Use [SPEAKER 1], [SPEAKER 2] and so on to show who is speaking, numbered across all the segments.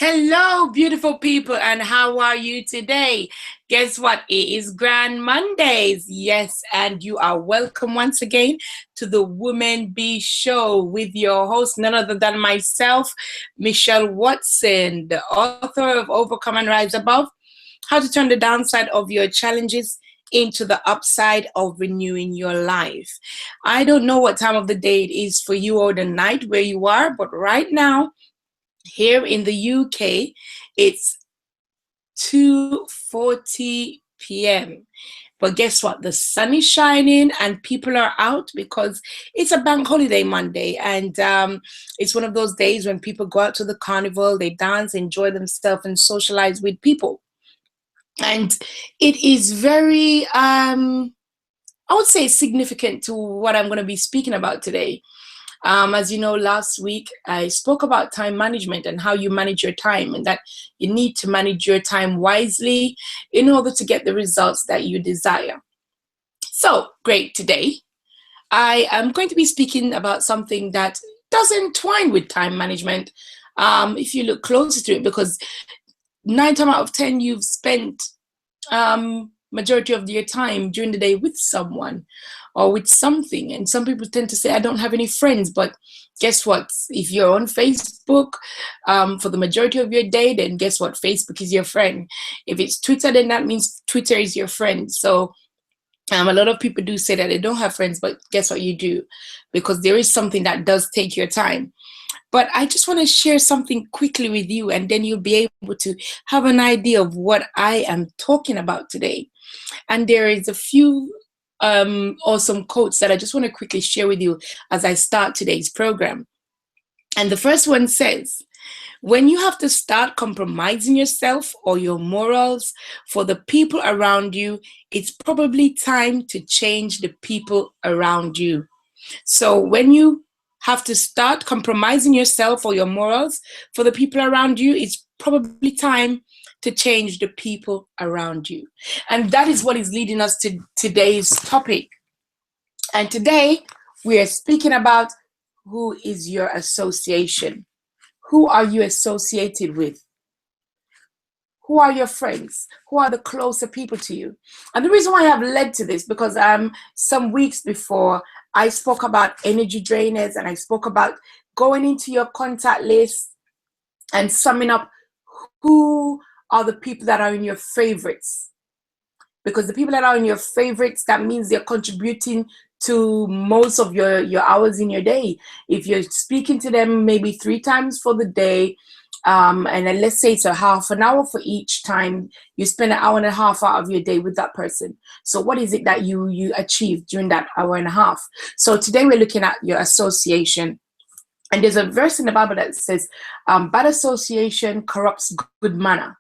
[SPEAKER 1] Hello, beautiful people, and how are you today? Guess what? It is Grand Mondays. Yes, and you are welcome once again to the Woman Be Show with your host, none other than myself, Michelle Watson, the author of Overcome and Rise Above, how to turn the downside of your challenges into the upside of renewing your life. I don't know what time of the day it is for you or the night where you are, but right now, here in the UK, it's 2:40 p.m. But guess what? The sun is shining and people are out because it's a bank holiday Monday. And it's one of those days when people go out to the carnival, they dance, enjoy themselves, and socialize with people. And it is very, I would say, significant to what I'm going to be speaking about today. As you know, last week I spoke about time management and how you manage your time, and that you need to manage your time wisely in order to get the results that you desire. So, great. Today, I am going to be speaking about something that doesn't twine with time management. If you look closer to it, because 9 times out of 10, you've spent majority of your time during the day with someone or with something. And some people tend to say, I don't have any friends. But guess what? If you're on Facebook for the majority of your day, then guess what? Facebook is your friend. If it's Twitter, then that means Twitter is your friend. So a lot of people do say that they don't have friends, but guess what? You do, because there is something that does take your time. But I just want to share something quickly with you, and then you'll be able to have an idea of what I am talking about today. And there is a few awesome quotes that I just want to quickly share with you as I start today's program. And the first one says, when you have to start compromising yourself or your morals for the people around you, it's probably time to change the people around you. So when you have to start compromising yourself or your morals for the people around you, it's probably time to change the people around you. And that is what is leading us to today's topic. And today we are speaking about who is your association. Who are you associated with? Who are your friends? Who are the closer people to you? And the reason why I have led to this, because some weeks before I spoke about energy drainers, and I spoke about going into your contact list and summing up who are the people that are in your favorites. Because the people that are in your favorites, that means they're contributing to most of your hours in your day. If you're speaking to them maybe 3 times for the day, and then let's say it's a half an hour for each time, you spend an hour and a half out of your day with that person. So what is it that you achieved during that hour and a half? So today we're looking at your association. And there's a verse in the Bible that says, bad association corrupts good manner.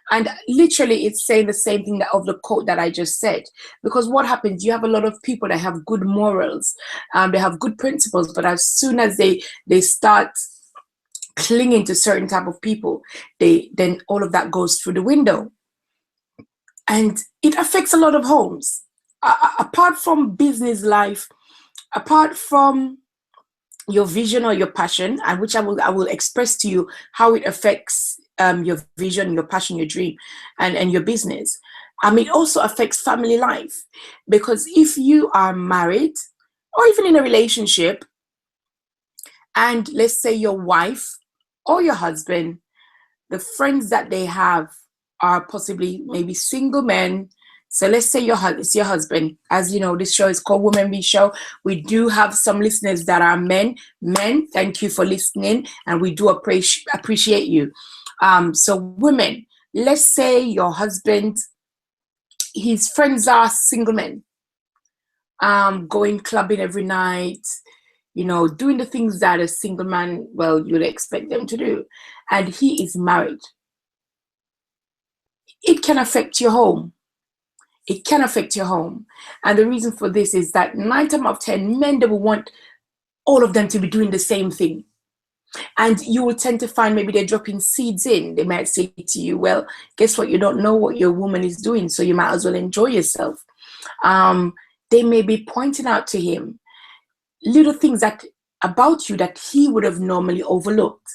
[SPEAKER 1] And literally, it's saying the same thing of the quote that I just said. Because what happens, you have a lot of people that have good morals, they have good principles, but as soon as they start clinging to certain type of people, then all of that goes through the window. And it affects a lot of homes. Apart from business life, apart from your vision or your passion, and which I will express to you how it affects your vision, your passion, your dream, and your business. It also affects family life, because if you are married or even in a relationship, and let's say your wife or your husband, the friends that they have are possibly maybe single men. So let's say it's your husband. As you know, this show is called Women Be Show. We do have some listeners that are men. Men, thank you for listening, and we do appreciate you. So women, let's say your husband, his friends are single men, going clubbing every night, doing the things that a single man, well, you'd expect them to do, and he is married. It can affect your home. It can affect your home. And the reason for this is that 9 times out of 10, men, they will want all of them to be doing the same thing. And you will tend to find maybe they're dropping seeds in. They might say to you, well, guess what? You don't know what your woman is doing, so you might as well enjoy yourself. They may be pointing out to him little things about you that he would have normally overlooked.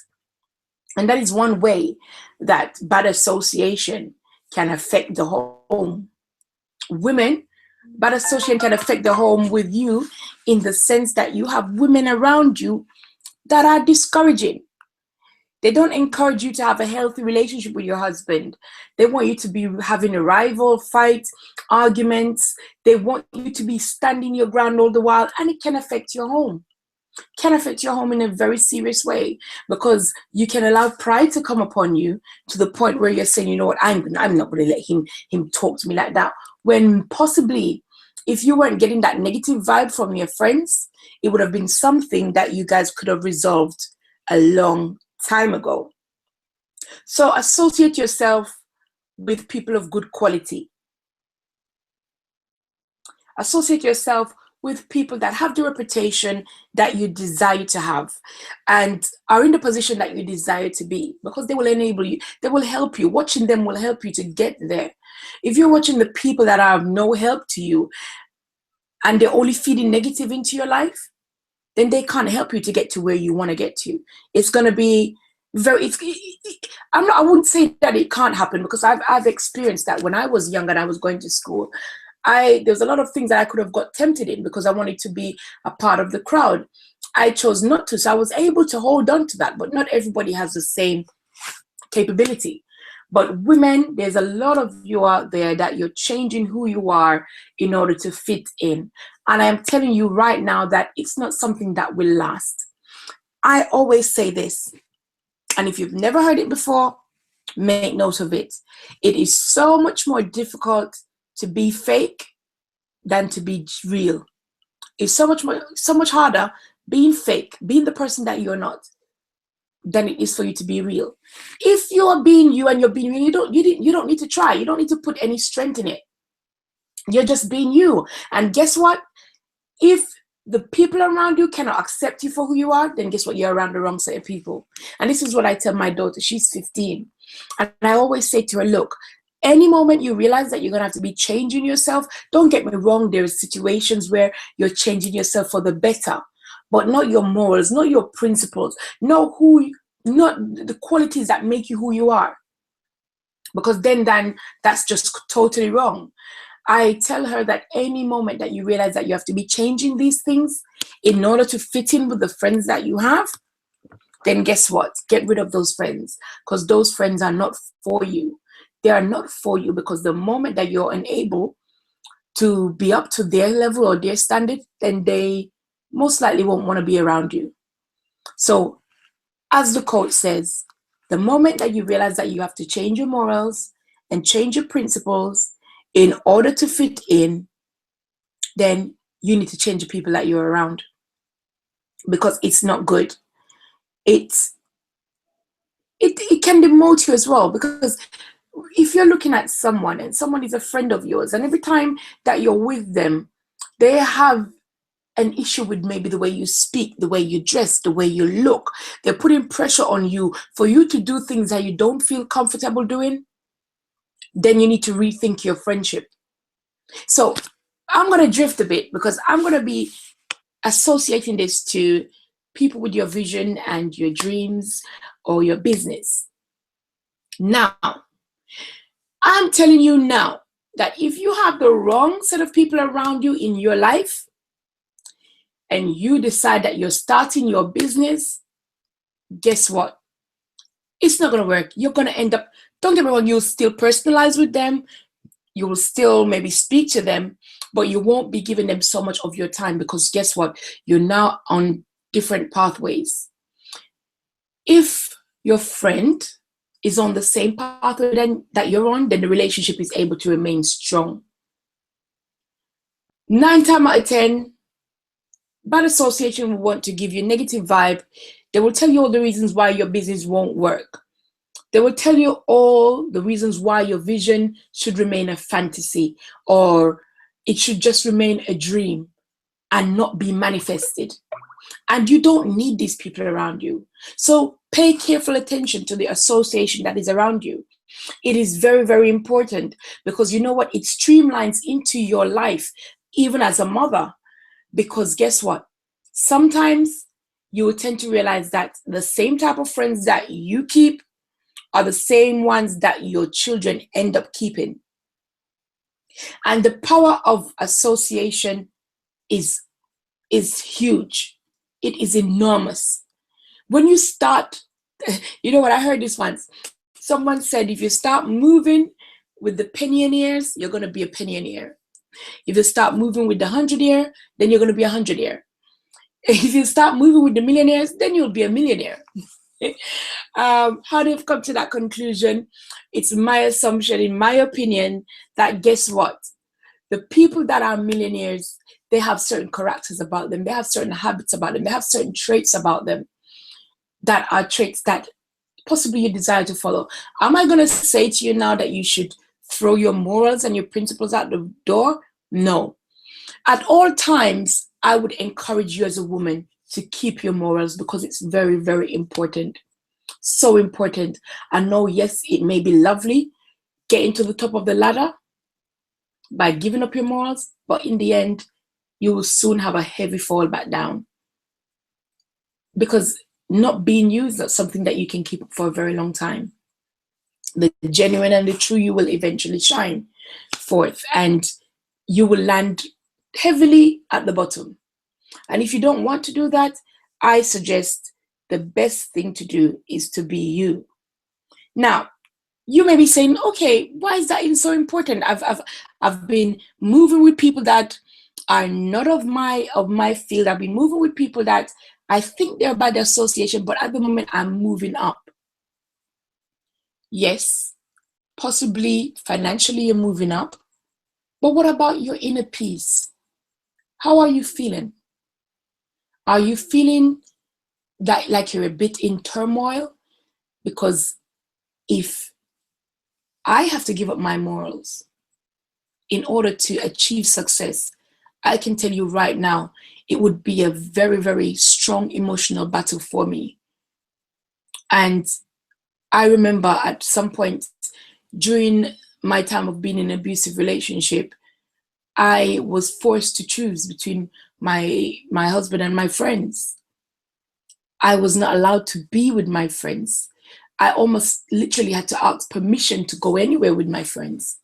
[SPEAKER 1] And that is one way that bad association can affect the home. Women, bad association can affect the home with you in the sense that you have women around you that are discouraging. They don't encourage you to have a healthy relationship with your husband. They want you to be having a rival, fight, arguments. They want you to be standing your ground all the while, and it can affect your home. Can affect your home in a very serious way, because you can allow pride to come upon you to the point where you're saying, you know what, I'm not going to let him talk to me like that. When possibly, if you weren't getting that negative vibe from your friends, it would have been something that you guys could have resolved a long time ago. So associate yourself with people of good quality. Associate yourself with people that have the reputation that you desire to have and are in the position that you desire to be, because they will enable you. They will help you. Watching them will help you to get there. If you're watching the people that are of no help to you and they're only feeding negative into your life, then they can't help you to get to where you want to get to. It's going to be I wouldn't say that it can't happen, because I've experienced that. When I was young and I was going to school, there was a lot of things that I could have got tempted in because I wanted to be a part of the crowd. I chose not to, so I was able to hold on to that. But not everybody has the same capability. But women, there's a lot of you out there that you're changing who you are in order to fit in. And I'm telling you right now that it's not something that will last. I always say this, and if you've never heard it before, make note of it. It is so much more difficult to be fake than to be real. It's so much harder being fake, being the person that you're not, than it is for you to be real. If you're being you and you're being real, you don't need to try. You don't need to put any strength in it. You're just being you. And guess what? If the people around you cannot accept you for who you are, then guess what? You're around the wrong set of people. And this is what I tell my daughter. She's 15. And I always say to her, look, any moment you realize that you're going to have to be changing yourself, don't get me wrong, there are situations where you're changing yourself for the better, but not your morals, not your principles, not the qualities that make you who you are. Because then that's just totally wrong. I tell her that any moment that you realize that you have to be changing these things in order to fit in with the friends that you have, then guess what? Get rid of those friends, because those friends are not for you. They are not for you, because the moment that you're unable to be up to their level or their standard, then they most likely won't want to be around you. So, as the quote says, the moment that you realize that you have to change your morals and change your principles in order to fit in, then you need to change the people that you're around, because it's not good. It can demote you as well, because if you're looking at someone and someone is a friend of yours, and every time that you're with them, they have an issue with maybe the way you speak, the way you dress, the way you look, they're putting pressure on you for you to do things that you don't feel comfortable doing, then you need to rethink your friendship. So I'm going to drift a bit, because I'm going to be associating this to people with your vision and your dreams or your business. Now, I'm telling you now that if you have the wrong set of people around you in your life and you decide that you're starting your business, guess what? It's not going to work. You're going to end up, don't get me wrong, you'll still personalize with them. You will still maybe speak to them, but you won't be giving them so much of your time, because guess what? You're now on different pathways. If your friend is on the same path that you're on, then the relationship is able to remain strong. 9 times out of 10, bad association will want to give you a negative vibe. They will tell you all the reasons why your business won't work. They will tell you all the reasons why your vision should remain a fantasy, or it should just remain a dream and not be manifested. And you don't need these people around you. So pay careful attention to the association that is around you. It is very, very important, because you know what? It streamlines into your life, even as a mother. Because guess what? Sometimes you will tend to realize that the same type of friends that you keep are the same ones that your children end up keeping. And the power of association is huge. It is enormous. When you start, you know what, I heard this once. Someone said, if you start moving with the pensioneers, you're going to be a pensioner. If you start moving with the 100-year, then you're going to be a 100-year. If you start moving with the millionaires, then you'll be a millionaire. How they've come to that conclusion, it's my assumption, in my opinion, that guess what? The people that are millionaires, they have certain characters about them. They have certain habits about them. They have certain traits about them that are traits that possibly you desire to follow. Am I going to say to you now that you should throw your morals and your principles out the door? No. At all times, I would encourage you as a woman to keep your morals, because it's very, very important. So important. I know, yes, it may be lovely getting to the top of the ladder by giving up your morals, but in the end, you will soon have a heavy fall back down. Because not being you is not something that you can keep up for a very long time. The genuine and the true you will eventually shine forth, and you will land heavily at the bottom. And if you don't want to do that, I suggest the best thing to do is to be you. Now, you may be saying, okay, why is that even so important? I've been moving with people that are not of my field. I've been moving with people that I think they're bad association, but at the moment I'm moving up. Yes, possibly financially you're moving up, but what about your inner peace? How are you feeling? Are you feeling that like you're a bit in turmoil? Because if I have to give up my morals in order to achieve success, I can tell you right now, it would be a very, very strong emotional battle for me. And I remember at some point during my time of being in an abusive relationship, I was forced to choose between my husband and my friends. I was not allowed to be with my friends. I almost literally had to ask permission to go anywhere with my friends.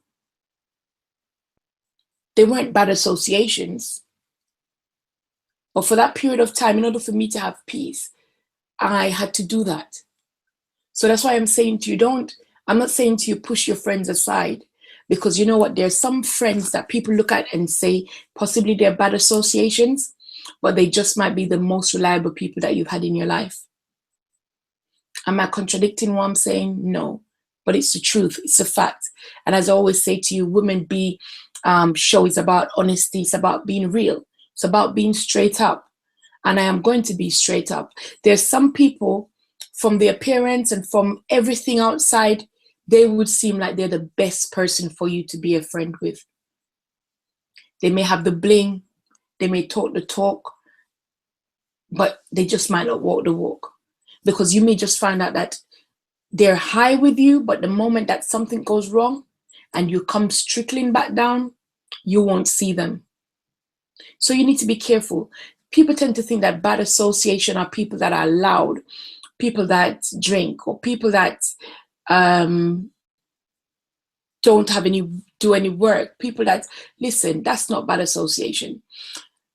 [SPEAKER 1] They weren't bad associations. But for that period of time, in order for me to have peace, I had to do that. So that's why I'm saying to you, I'm not saying to you, push your friends aside, because you know what? There are some friends that people look at and say, possibly they're bad associations, but they just might be the most reliable people that you've had in your life. Am I contradicting what I'm saying? No, but it's the truth. It's a fact. And as I always say to you, Women Be show is about honesty. It's about being real. It's about being straight up. And I am going to be straight up. There's some people, from their appearance and from everything outside, they would seem like they're the best person for you to be a friend with. They may have the bling, they may talk the talk, but they just might not walk the walk. Because you may just find out that they're high with you, but the moment that something goes wrong and you come trickling back down, you won't see them. So you need to be careful. People tend to think that bad association are people that are loud, people that drink, or people that don't do any work. People that, listen, that's not bad association.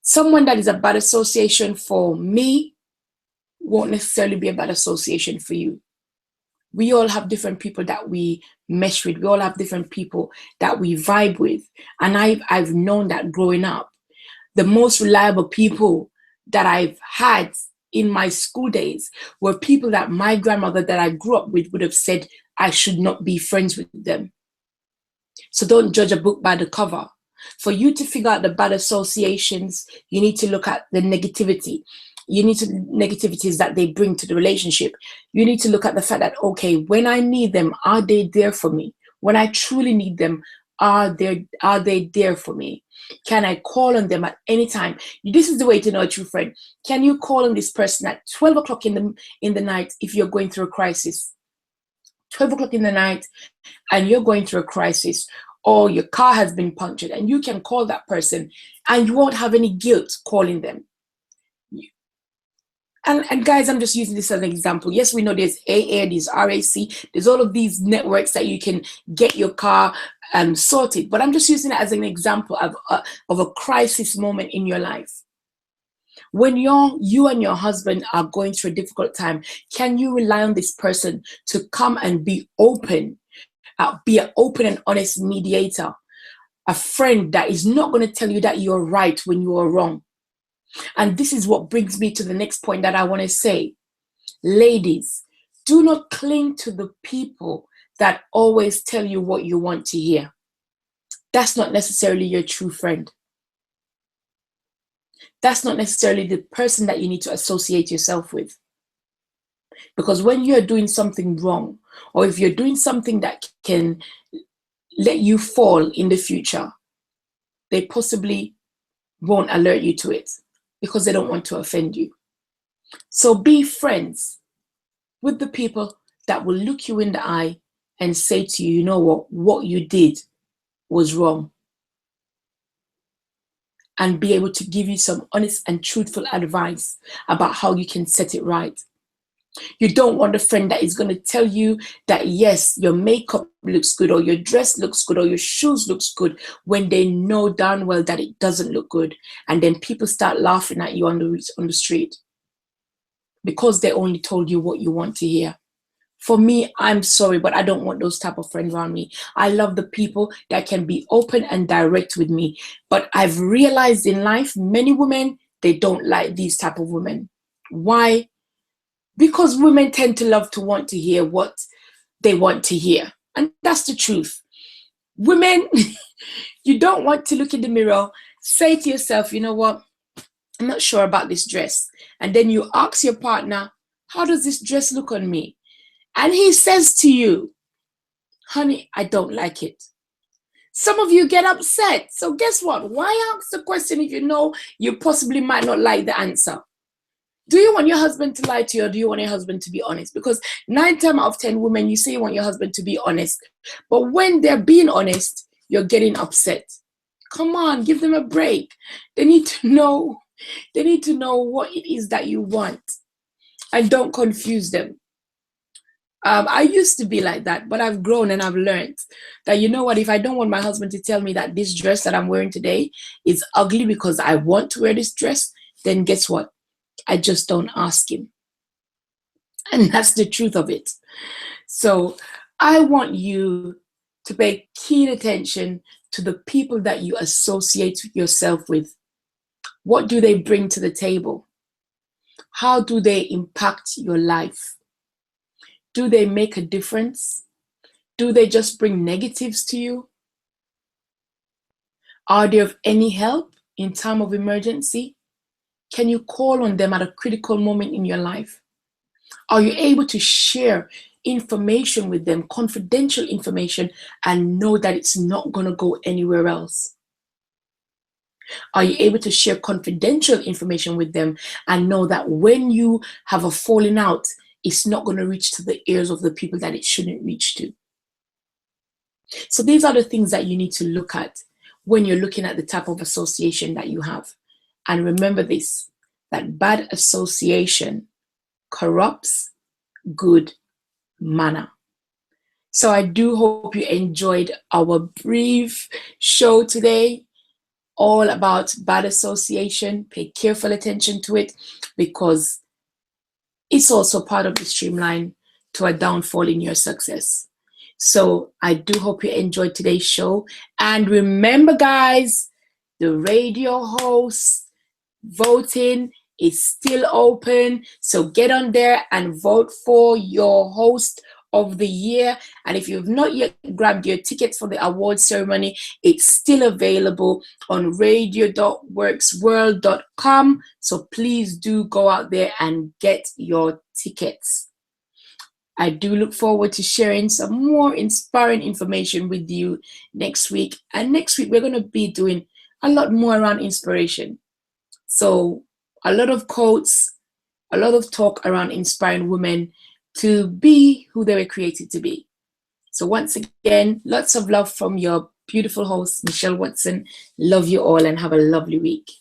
[SPEAKER 1] Someone that is a bad association for me won't necessarily be a bad association for you. We all have different people that we mesh with. We all have different people that we vibe with. And I've known that growing up. The most reliable people that I've had in my school days were people that my grandmother that I grew up with would have said I should not be friends with them. So don't judge a book by the cover. For you to figure out the bad associations, you need to look at the negativity. You need to negativities that they bring to the relationship. You need to look at the fact that, okay, when I need them, are they there for me? When I truly need them, are they there for me? Can I call on them at any time? This is the way to know a true friend. Can you call on this person at 12 o'clock in the night if you're going through a crisis? 12 o'clock in the night and you're going through a crisis, or your car has been punctured, and you can call that person and you won't have any guilt calling them. And guys, I'm just using this as an example. Yes, we know there's AA, there's RAC, there's all of these networks that you can get your car sorted. But I'm just using it as an example of a crisis moment in your life. When you and your husband are going through a difficult time, can you rely on this person to come and be open, be an open and honest mediator, a friend that is not going to tell you that you're right when you are wrong? And this is what brings me to the next point that I want to say. Ladies, do not cling to the people that always tell you what you want to hear. That's not necessarily your true friend. That's not necessarily the person that you need to associate yourself with. Because when you're doing something wrong, or if you're doing something that can let you fall in the future, they possibly won't alert you to it because they don't want to offend you. So be friends with the people that will look you in the eye and say to you, you know what you did was wrong. And be able to give you some honest and truthful advice about how you can set it right. You don't want a friend that is going to tell you that, yes, your makeup looks good, or your dress looks good, or your shoes looks good, when they know darn well that it doesn't look good. And then people start laughing at you on the street because they only told you what you want to hear. For me, I'm sorry, but I don't want those type of friends around me. I love the people that can be open and direct with me. But I've realized in life, many women, they don't like these type of women. Why? Because women tend to love to want to hear what they want to hear. And that's the truth. Women, you don't want to look in the mirror, say to yourself, you know what, I'm not sure about this dress. And then you ask your partner, how does this dress look on me? And he says to you, honey, I don't like it. Some of you get upset. So guess what? Why ask the question if you know you possibly might not like the answer? Do you want your husband to lie to you, or do you want your husband to be honest? Because 9 times out of 10 women, you say you want your husband to be honest. But when they're being honest, you're getting upset. Come on, give them a break. They need to know what it is that you want. And don't confuse them. I used to be like that, but I've grown and I've learned that, you know what, if I don't want my husband to tell me that this dress that I'm wearing today is ugly because I want to wear this dress, then guess what? I just don't ask him. And that's the truth of it. So I want you to pay keen attention to the people that you associate yourself with. What do they bring to the table? How do they impact your life? Do they make a difference? Do they just bring negatives to you? Are they of any help in time of emergency? Can you call on them at a critical moment in your life? Are you able to share information with them, confidential information, and know that it's not going to go anywhere else? Are you able to share confidential information with them and know that when you have a falling out, it's not going to reach to the ears of the people that it shouldn't reach to? So these are the things that you need to look at when you're looking at the type of association that you have. And remember this, that bad association corrupts good manner. So I do hope you enjoyed our brief show today, all about bad association. Pay careful attention to it, because it's also part of the streamline to a downfall in your success. So I do hope you enjoyed today's show. And remember, guys, the radio host voting is still open. So get on there and vote for your host of the year. And if you've not yet grabbed your tickets for the award ceremony, it's still available on radio.worksworld.com. So please do go out there and get your tickets. I do look forward to sharing some more inspiring information with you next week. And next week, we're going to be doing a lot more around inspiration. So a lot of quotes, a lot of talk around inspiring women to be who they were created to be. So once again, lots of love from your beautiful host, Michelle Watson. Love you all and have a lovely week.